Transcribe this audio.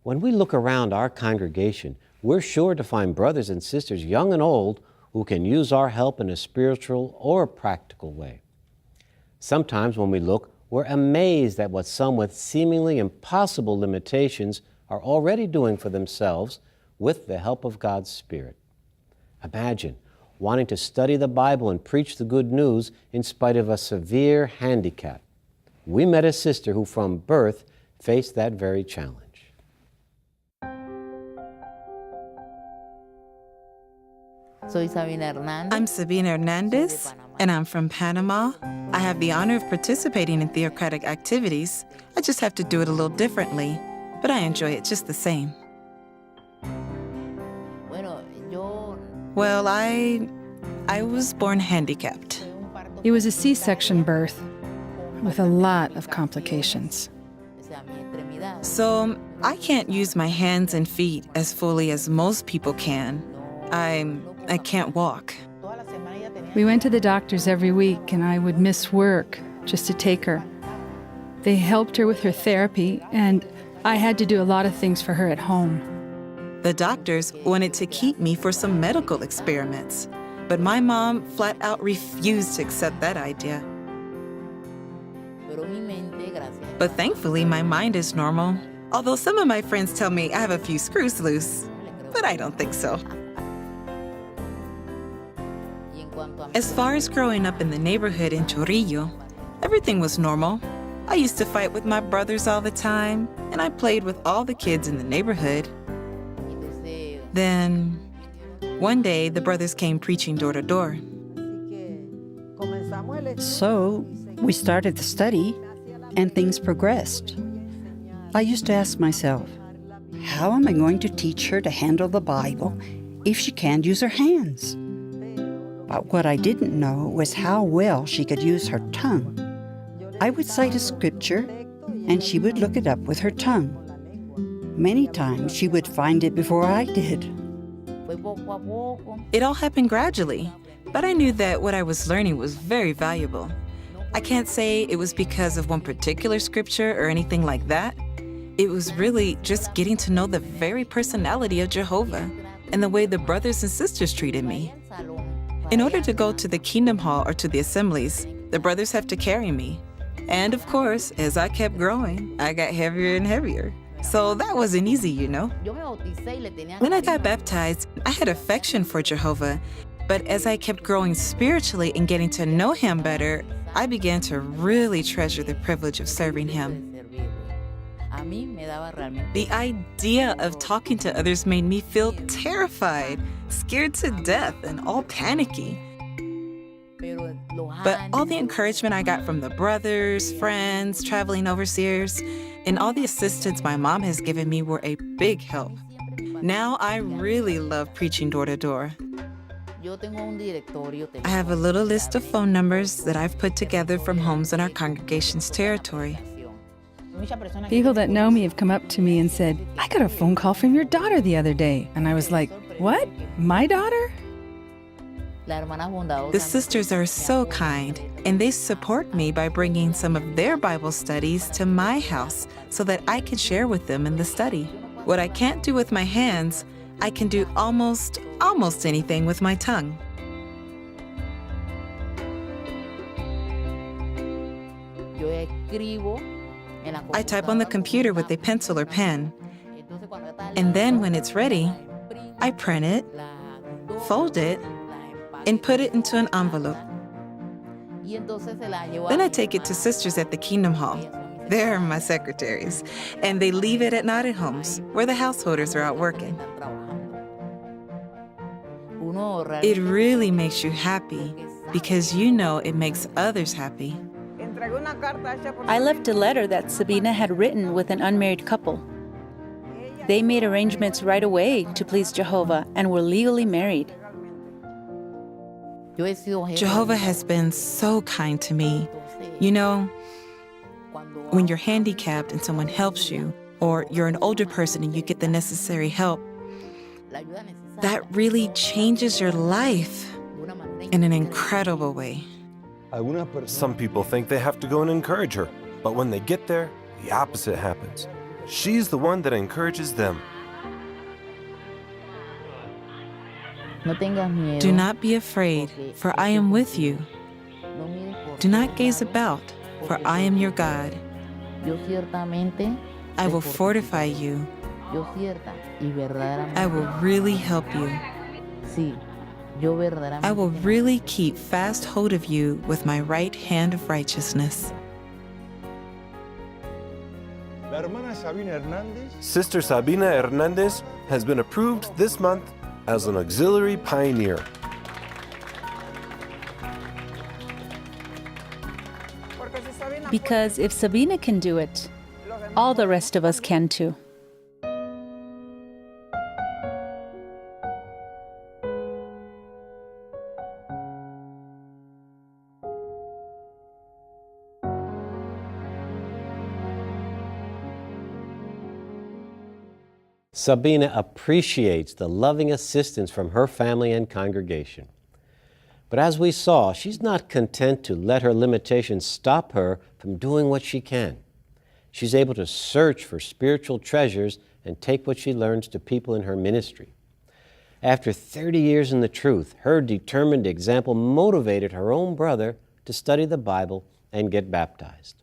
When we look around our congregation, we're sure to find brothers and sisters, young and old, who can use our help in a spiritual or practical way. Sometimes when we look, we're amazed at what some with seemingly impossible limitations are already doing for themselves with the help of God's Spirit. Imagine wanting to study the Bible and preach the good news in spite of a severe handicap. We met a sister who from birth faced that very challenge. I'm Sabina Hernandez, and I'm from Panama. I have the honor of participating in theocratic activities. I just have to do it a little differently, but I enjoy it just the same. Well, I was born handicapped. It was a C-section birth with a lot of complications. So I can't use my hands and feet as fully as most people can. I can't walk. We went to the doctors every week, and I would miss work just to take her. They helped her with her therapy, and I had to do a lot of things for her at home. The doctors wanted to keep me for some medical experiments, but my mom flat out refused to accept that idea. But thankfully, my mind is normal, although some of my friends tell me I have a few screws loose, but I don't think so. As far as growing up in the neighborhood in Chorrillo, everything was normal. I used to fight with my brothers all the time, and I played with all the kids in the neighborhood. Then, one day, the brothers came preaching door to door. So, we started the study, and things progressed. I used to ask myself, how am I going to teach her to handle the Bible if she can't use her hands? But what I didn't know was how well she could use her tongue. I would cite a scripture, and she would look it up with her tongue. Many times she would find it before I did. It all happened gradually, but I knew that what I was learning was very valuable. I can't say it was because of one particular scripture or anything like that. It was really just getting to know the very personality of Jehovah and the way the brothers and sisters treated me. In order to go to the Kingdom Hall or to the assemblies, the brothers have to carry me. And of course, as I kept growing, I got heavier and heavier. So that wasn't easy, you know. When I got baptized, I had affection for Jehovah. But as I kept growing spiritually and getting to know him better, I began to really treasure the privilege of serving him. The idea of talking to others made me feel terrified, scared to death, and all panicky. But all the encouragement I got from the brothers, friends, traveling overseers, and all the assistance my mom has given me were a big help. Now I really love preaching door to door. I have a little list of phone numbers that I've put together from homes in our congregation's territory. People that know me have come up to me and said, I got a phone call from your daughter the other day. And I was like, what? My daughter? The sisters are so kind, and they support me by bringing some of their Bible studies to my house so that I can share with them in the study. What I can't do with my hands, I can do almost anything with my tongue. I type on the computer with a pencil or pen, and then when it's ready, I print it, fold it, and put it into an envelope. Then I take it to sisters at the Kingdom Hall. They're my secretaries, and they leave it at Nodded Homes, where the householders are out working. It really makes you happy because you know it makes others happy. I left a letter that Sabina had written with an unmarried couple. They made arrangements right away to please Jehovah and were legally married. Jehovah has been so kind to me. You know, when you're handicapped and someone helps you, or you're an older person and you get the necessary help, that really changes your life in an incredible way. Some people think they have to go and encourage her, but when they get there, the opposite happens. she's the one that encourages them. Do not be afraid, for I am with you. Do not gaze about, for I am your God. I will fortify you. I will really help you. I will really keep fast hold of you with my right hand of righteousness. Sister Sabina Hernandez has been approved this month as an auxiliary pioneer. Because if Sabina can do it, all the rest of us can too. Sabina appreciates the loving assistance from her family and congregation. But as we saw, she's not content to let her limitations stop her from doing what she can. She's able to search for spiritual treasures and take what she learns to people in her ministry. After 30 years in the truth, her determined example motivated her own brother to study the Bible and get baptized.